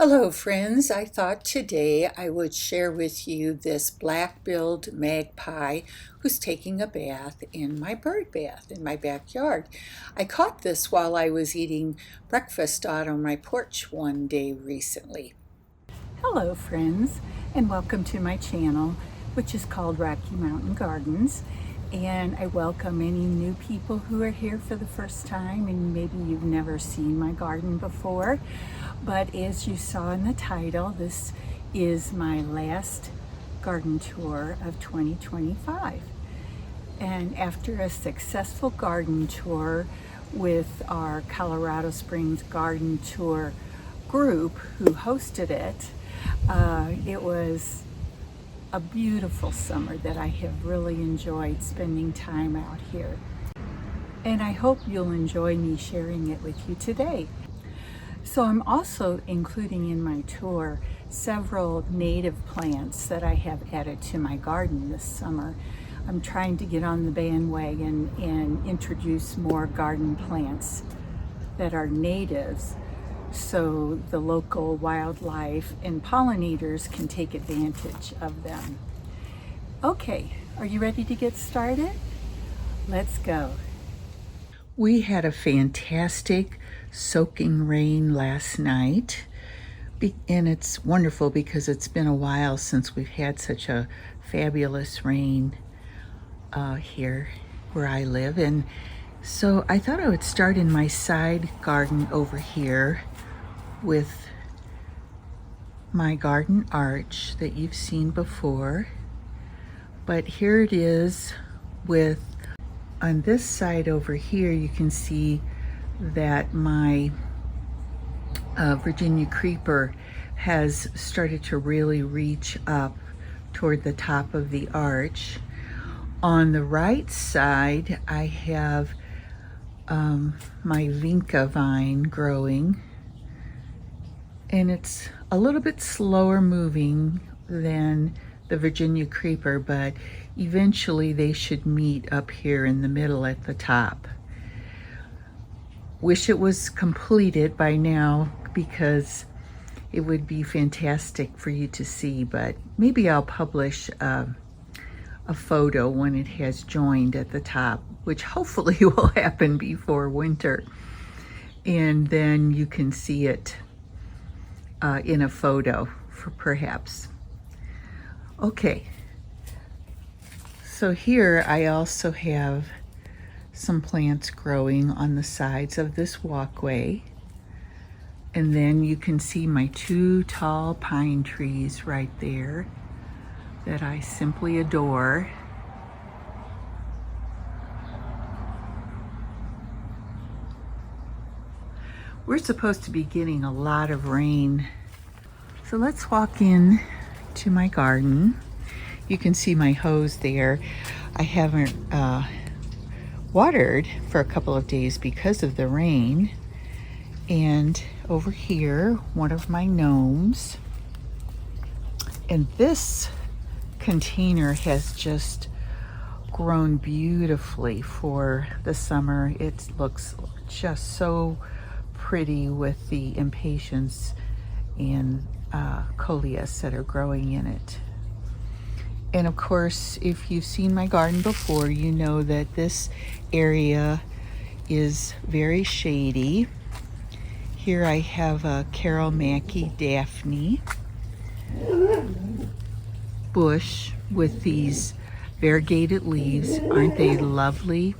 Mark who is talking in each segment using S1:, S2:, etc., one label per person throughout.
S1: Hello friends, I thought today I would share with you this black-billed magpie who's taking a bath in my bird bath in my backyard. I caught this while I was eating breakfast out on my porch one day recently.
S2: Hello friends, and welcome to my channel, which is called Rocky Mountain Gardens. And I welcome any new people who are here for the first time, and maybe you've never seen my garden before. But as you saw in the title, this is my last garden tour of 2025. And after a successful garden tour with our Colorado Springs Garden Tour group who hosted it, it was a beautiful summer that I have really enjoyed spending time out here. And I hope you'll enjoy me sharing it with you today. So I'm also including in my tour several native plants that I have added to my garden this summer. I'm trying to get on the bandwagon and introduce more garden plants that are natives, so the local wildlife and pollinators can take advantage of them. Okay, are you ready to get started? Let's go.
S1: We had a fantastic soaking rain last night, and it's wonderful because it's been a while since we've had such a fabulous rain here where I live. And so I thought I would start in my side garden over here with my garden arch that you've seen before. But here it is with, on this side over here, you can see that my Virginia creeper has started to really reach up toward the top of the arch. On the right side, I have my vinca vine growing, and it's a little bit slower moving than the Virginia creeper, but eventually they should meet up here in the middle at the top. Wish it was completed by now because it would be fantastic for you to see, but maybe I'll publish a photo when it has joined at the top, which hopefully will happen before winter, and then you can see it in a photo for perhaps. Okay, so here I also have some plants growing on the sides of this walkway, and then you can see my two tall pine trees right there that I simply adore. We're supposed to be getting a lot of rain. So let's walk in to my garden. You can see my hose there. I haven't watered for a couple of days because of the rain. And over here, one of my gnomes. And this container has just grown beautifully for the summer. It looks just so pretty with the impatiens and coleus that are growing in it. And of course, if you've seen my garden before, you know that this area is very shady. Here I have a Carol Mackey Daphne bush with these variegated leaves. Aren't they lovely?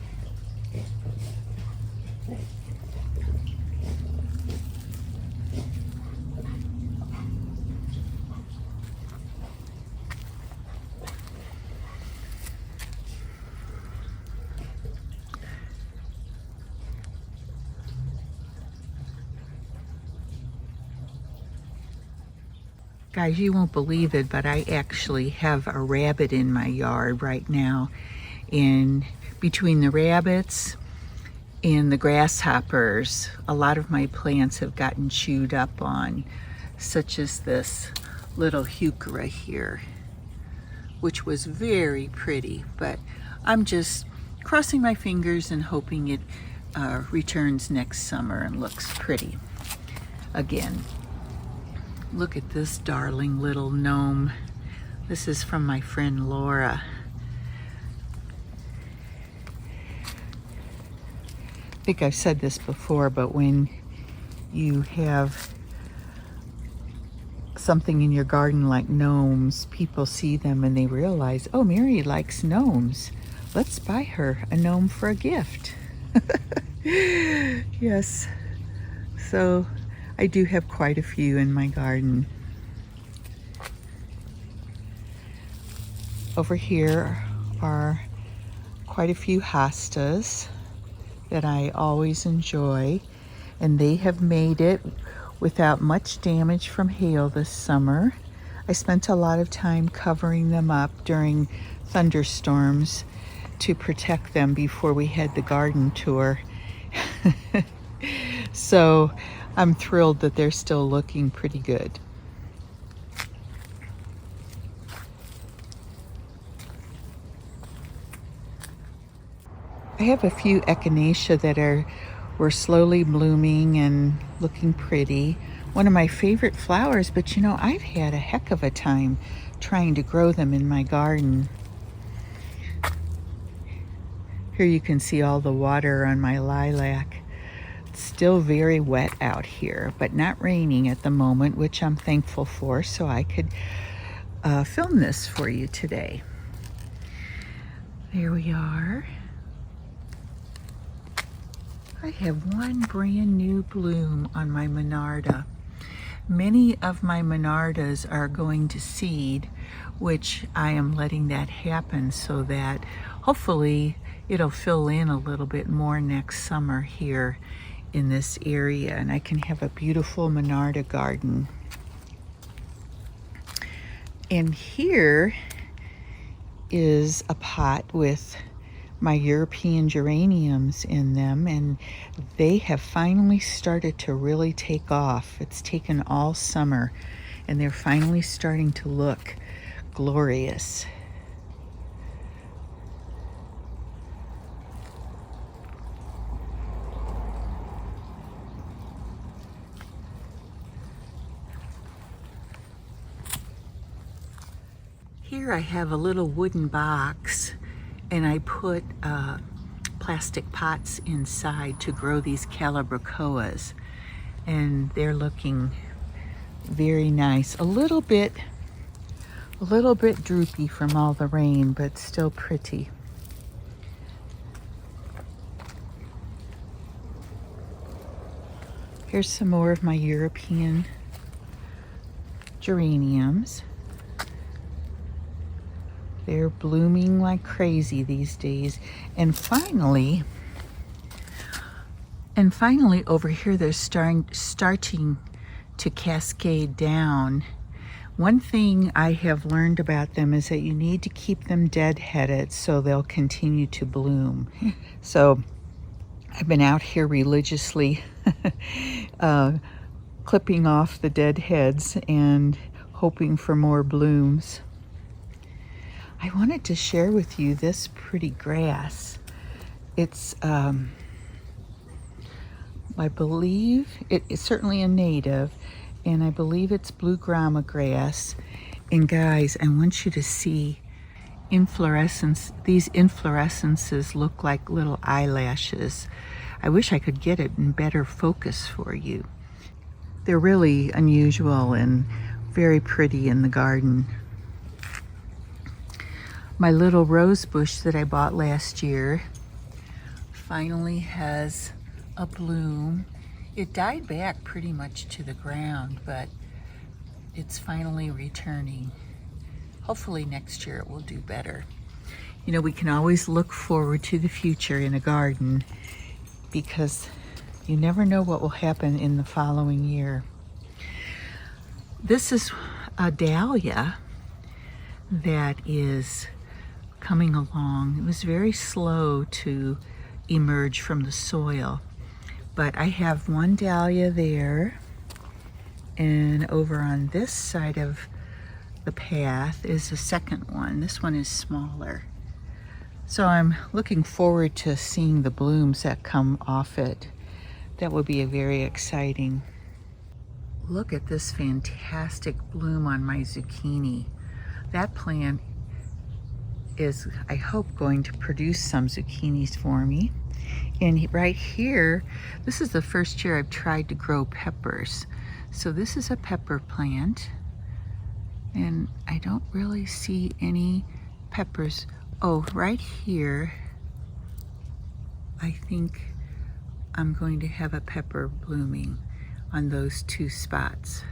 S1: Guys, you won't believe it, but I actually have a rabbit in my yard right now. And between the rabbits and the grasshoppers, a lot of my plants have gotten chewed up on, such as this little heuchera here, which was very pretty, but I'm just crossing my fingers and hoping it returns next summer and looks pretty again. Look at this darling little gnome. This is from my friend Laura. I think I've said this before, but when you have something in your garden like gnomes, people see them and they realize, oh, Mary likes gnomes. Let's buy her a gnome for a gift. Yes, so I do have quite a few in my garden. Over here are quite a few hostas that I always enjoy, and they have made it without much damage from hail this summer. I spent a lot of time covering them up during thunderstorms to protect them before we had the garden tour. So I'm thrilled that they're still looking pretty good. I have a few echinacea that were slowly blooming and looking pretty. One of my favorite flowers, but you know, I've had a heck of a time trying to grow them in my garden. Here you can see all the water on my lilac. It's still very wet out here, but not raining at the moment, which I'm thankful for, so I could film this for you today. There we are. I have one brand new bloom on my Monarda. Many of my Monardas are going to seed, which I am letting that happen so that hopefully it'll fill in a little bit more next summer here in this area, and I can have a beautiful Monarda garden. And here is a pot with my European geraniums in them, and they have finally started to really take off. It's taken all summer, and they're finally starting to look glorious. Here I have a little wooden box, and I put plastic pots inside to grow these calibrachoas, and they're looking very nice. A little bit droopy from all the rain, but still pretty. Here's some more of my European geraniums. They're blooming like crazy these days. And finally over here, they're starting to cascade down. One thing I have learned about them is that you need to keep them deadheaded so they'll continue to bloom. So I've been out here religiously clipping off the dead heads and hoping for more blooms. I wanted to share with you this pretty grass. It's, I believe, it's certainly a native, and I believe it's blue grama grass. And guys, I want you to see inflorescence. These inflorescences look like little eyelashes. I wish I could get it in better focus for you. They're really unusual and very pretty in the garden. My little rose bush that I bought last year finally has a bloom. It died back pretty much to the ground, but it's finally returning. Hopefully next year it will do better. You know, we can always look forward to the future in a garden because you never know what will happen in the following year. This is a dahlia that is coming along. It was very slow to emerge from the soil, but I have one dahlia there, and over on this side of the path is a second one. This one is smaller. So I'm looking forward to seeing the blooms that come off it. That will be very exciting. Look at this fantastic bloom on my zucchini. That plant is, I hope, going to produce some zucchinis for me. And right here, this is the first year I've tried to grow peppers. So this is a pepper plant, and I don't really see any peppers. Oh, right here, I think I'm going to have a pepper blooming on those two spots.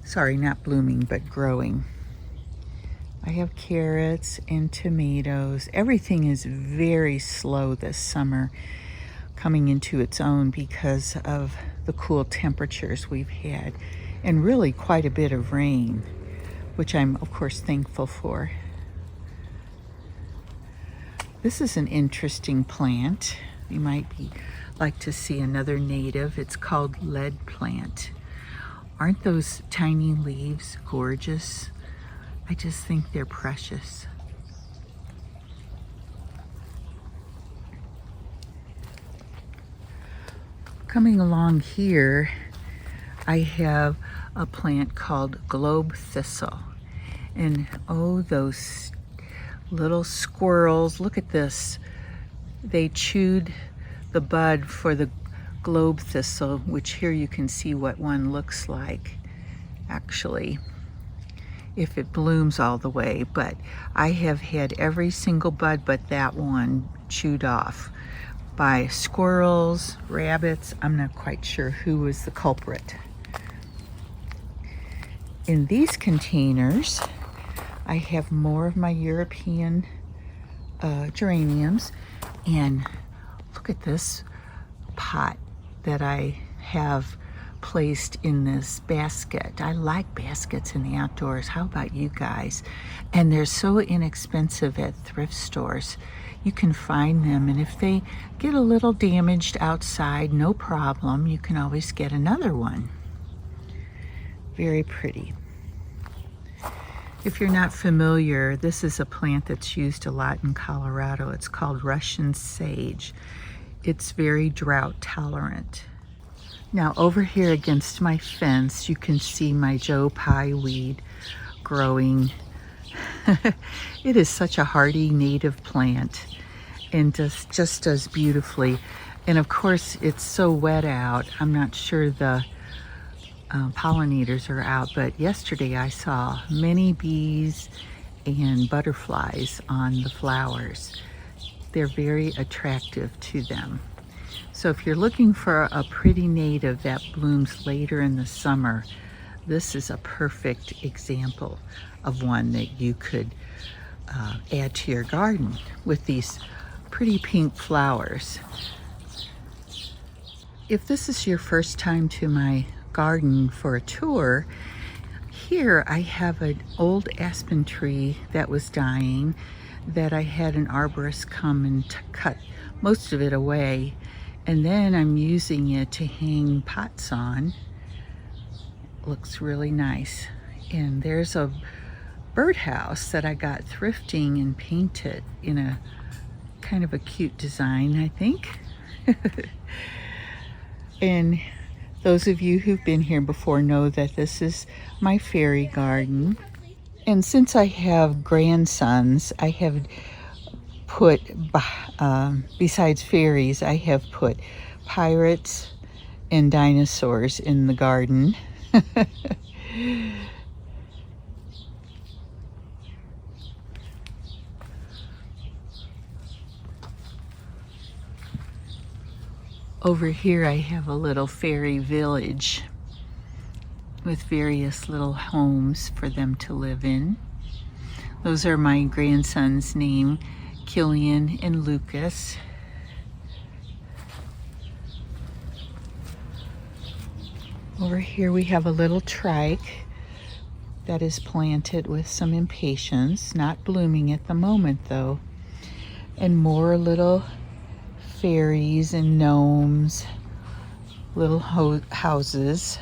S1: Sorry, not blooming, but growing. I have carrots and tomatoes. Everything is very slow this summer, coming into its own because of the cool temperatures we've had, and really quite a bit of rain, which I'm of course thankful for. This is an interesting plant. You might like to see another native. It's called lead plant. Aren't those tiny leaves gorgeous? I just think they're precious. Coming along here, I have a plant called globe thistle. And oh, those little squirrels, look at this. They chewed the bud for the globe thistle, which here you can see what one looks like, actually, if it blooms all the way. But I have had every single bud but that one chewed off by squirrels, rabbits. I'm not quite sure who was the culprit. In these containers, I have more of my European geraniums, and look at this pot that I have placed in this basket. I like baskets in the outdoors. How about you guys? And they're so inexpensive at thrift stores. You can find them, and if they get a little damaged outside, no problem. You can always get another one. Very pretty. If you're not familiar, this is a plant that's used a lot in Colorado. It's called Russian sage. It's very drought tolerant. Now over here against my fence, you can see my Joe Pye weed growing. It is such a hardy native plant and just does beautifully. And of course, it's so wet out. I'm not sure the pollinators are out, but yesterday I saw many bees and butterflies on the flowers. They're very attractive to them. So if you're looking for a pretty native that blooms later in the summer, this is a perfect example of one that you could add to your garden with these pretty pink flowers. If this is your first time to my garden for a tour, here I have an old aspen tree that was dying that I had an arborist come and cut most of it away, and then I'm using it to hang pots on. Looks really nice. And there's a birdhouse that I got thrifting and painted in a kind of a cute design, I think. And those of you who've been here before know that this is my fairy garden. And since I have grandsons, I have put, besides fairies, I have put pirates and dinosaurs in the garden. Over here I have a little fairy village with various little homes for them to live in. Those are my grandsons' name, Killian and Lucas. Over here we have a little trike that is planted with some impatiens, not blooming at the moment though, and more little fairies and gnomes, little houses.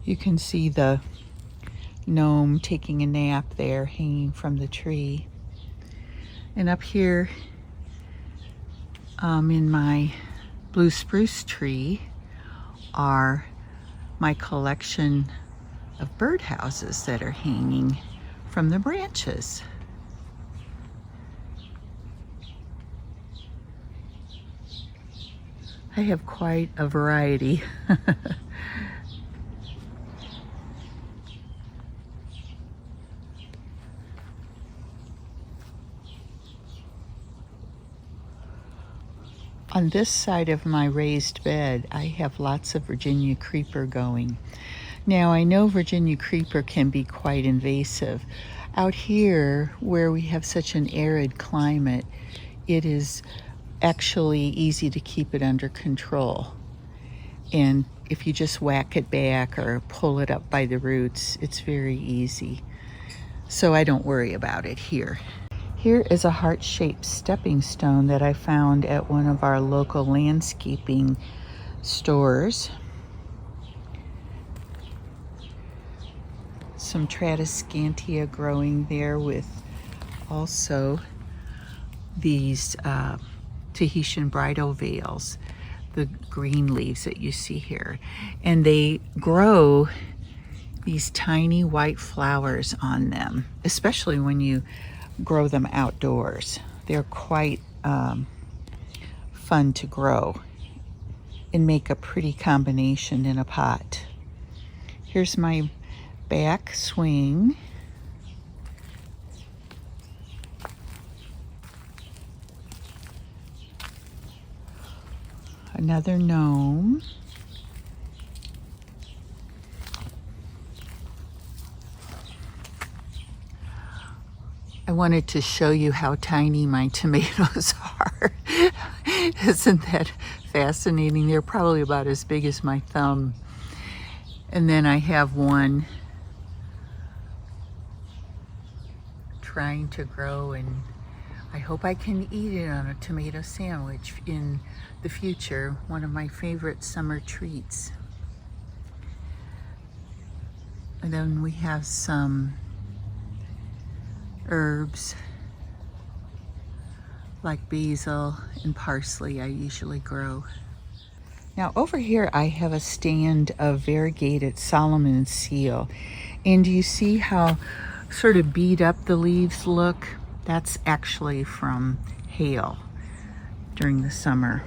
S1: You can see the gnome taking a nap there, hanging from the tree. And up here in my blue spruce tree are my collection of birdhouses that are hanging from the branches. I have quite a variety. On this side of my raised bed, I have lots of Virginia creeper going. Now, I know Virginia creeper can be quite invasive. Out here, where we have such an arid climate, it is actually easy to keep it under control. And if you just whack it back or pull it up by the roots, it's very easy. So I don't worry about it here. Here is a heart-shaped stepping stone that I found at one of our local landscaping stores. Some Tradescantia growing there with also these Tahitian bridal veils, the green leaves that you see here. And they grow these tiny white flowers on them, especially when you grow them outdoors. They're quite fun to grow and make a pretty combination in a pot. Here's my back swing. Another gnome. I wanted to show you how tiny my tomatoes are. Isn't that fascinating? They're probably about as big as my thumb. And then I have one trying to grow, and I hope I can eat it on a tomato sandwich in the future. One of my favorite summer treats. And then we have some herbs like basil and parsley I usually grow. Now over here I have a stand of variegated Solomon seal, and do you see how sort of beat up the leaves look? That's actually from hail during the summer.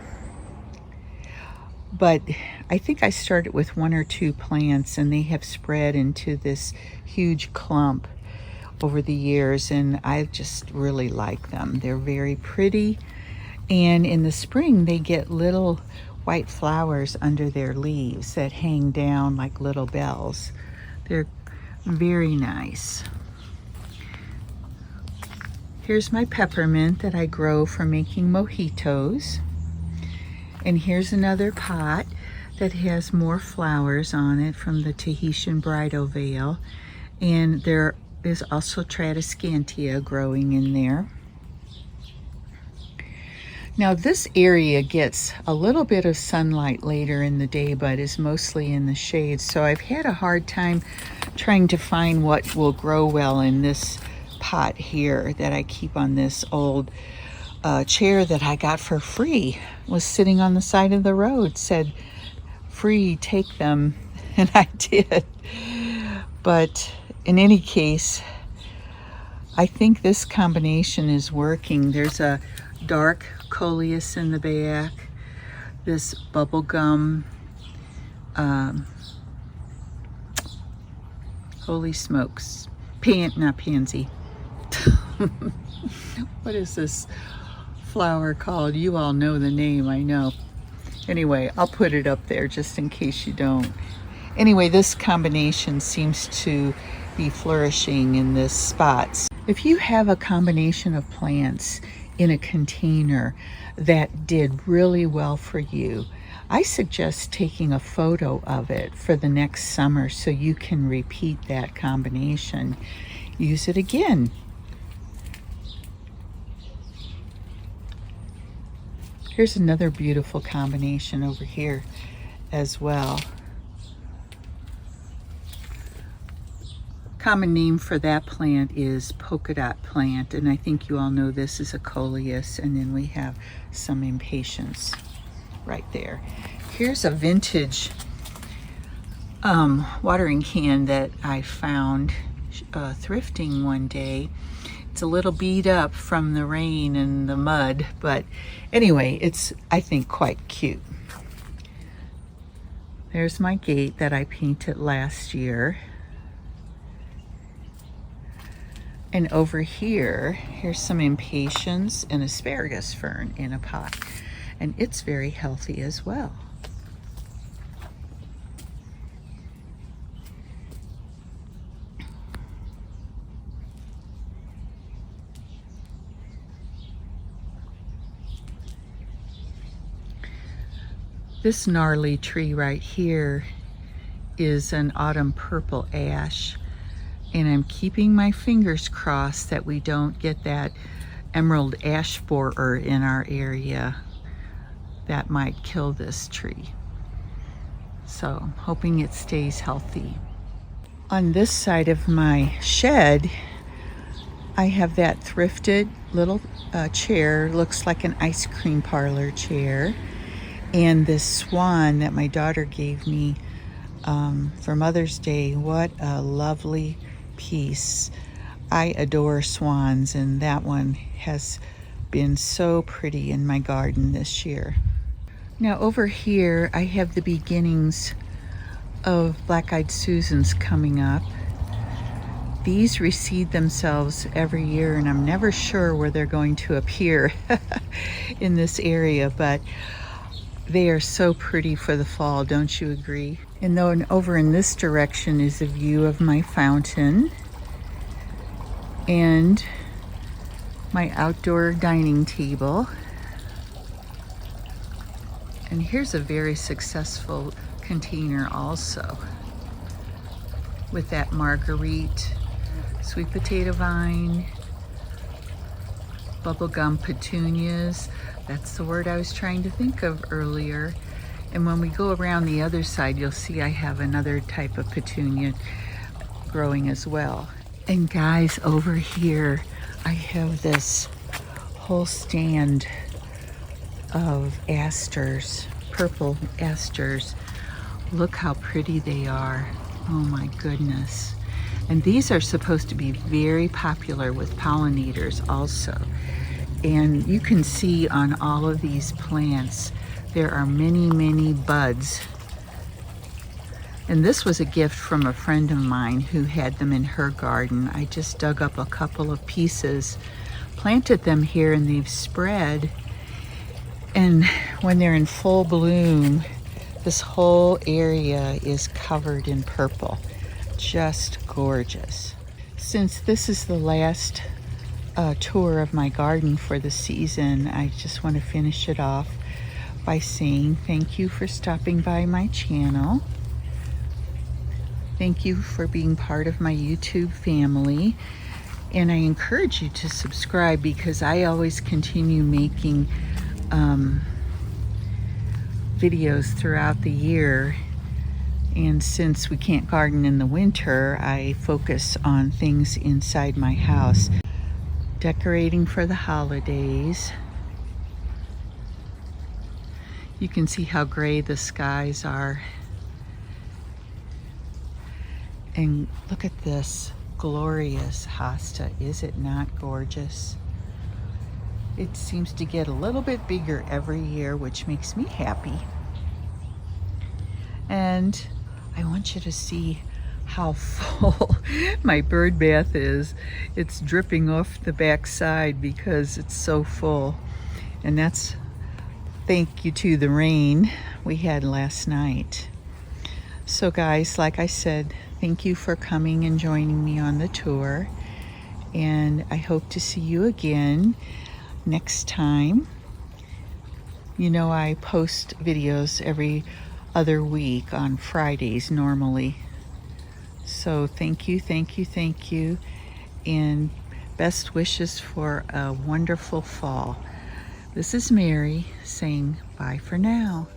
S1: But I think I started with 1 or 2 plants, and they have spread into this huge clump over the years, and I just really like them. They're very pretty, and in the spring they get little white flowers under their leaves that hang down like little bells. They're very nice. Here's my peppermint that I grow for making mojitos. And here's another pot that has more flowers on it from the Tahitian bridal veil. And there is also Tradescantia growing in there. Now this area gets a little bit of sunlight later in the day, but is mostly in the shade. So I've had a hard time trying to find what will grow well in this pot here that I keep on this old chair that I got for free. It was sitting on the side of the road, said free, take them, and I did. But in any case, I think this combination is working. There's a dark coleus in the back, this bubblegum, holy smokes, not pansy. What is this flower called? You all know the name, I know. Anyway, I'll put it up there just in case you don't. Anyway, this combination seems to be flourishing in this spot. If you have a combination of plants in a container that did really well for you, I suggest taking a photo of it for the next summer so you can repeat that combination. Use it again. Here's another beautiful combination over here as well. Common name for that plant is polka dot plant, and I think you all know this is a coleus, and then we have some impatiens. right there. Here's a vintage watering can that I found thrifting one day. It's a little beat up from the rain and the mud, but anyway, it's, I think, quite cute. There's my gate that I painted last year. And over here, here's some impatiens and asparagus fern in a pot. And it's very healthy as well. This gnarly tree right here is an autumn purple ash, and I'm keeping my fingers crossed that we don't get that emerald ash borer in our area. That might kill this tree. So I'm hoping it stays healthy. On this side of my shed, I have that thrifted little chair, looks like an ice cream parlor chair. And this swan that my daughter gave me for Mother's Day. What a lovely piece. I adore swans, and that one has been so pretty in my garden this year. Now over here, I have the beginnings of black-eyed Susans coming up. These reseed themselves every year, and I'm never sure where they're going to appear in this area, but they are so pretty for the fall, don't you agree? And then over in this direction is a view of my fountain and my outdoor dining table. And here's a very successful container also with that marguerite, sweet potato vine, bubblegum petunias. That's the word I was trying to think of earlier. And when we go around the other side, you'll see I have another type of petunia growing as well. And guys, over here, I have this whole stand of asters, purple asters. Look how pretty they are. Oh my goodness. And these are supposed to be very popular with pollinators also. And you can see on all of these plants, there are many, many buds. And this was a gift from a friend of mine who had them in her garden. I just dug up a couple of pieces, planted them here, and they've spread. And when they're in full bloom, this whole area is covered in purple. Just gorgeous. Since this is the last tour of my garden for the season, I just want to finish it off by saying thank you for stopping by my channel. Thank you for being part of my YouTube family. And I encourage you to subscribe because I always continue making videos throughout the year. And since we can't garden in the winter, I focus on things inside my house. Decorating for the holidays. You can see how gray the skies are. And look at this glorious hosta. Is it not gorgeous? It seems to get a little bit bigger every year, which makes me happy. And I want you to see how full my bird bath is. It's dripping off the back side because it's so full. And that's thank you to the rain we had last night. So guys, like I said, thank you for coming and joining me on the tour. And I hope to see you again next time. You know, I post videos every other week on Fridays normally. So thank you, thank you, thank you, and best wishes for a wonderful fall. This is Mary saying bye for now.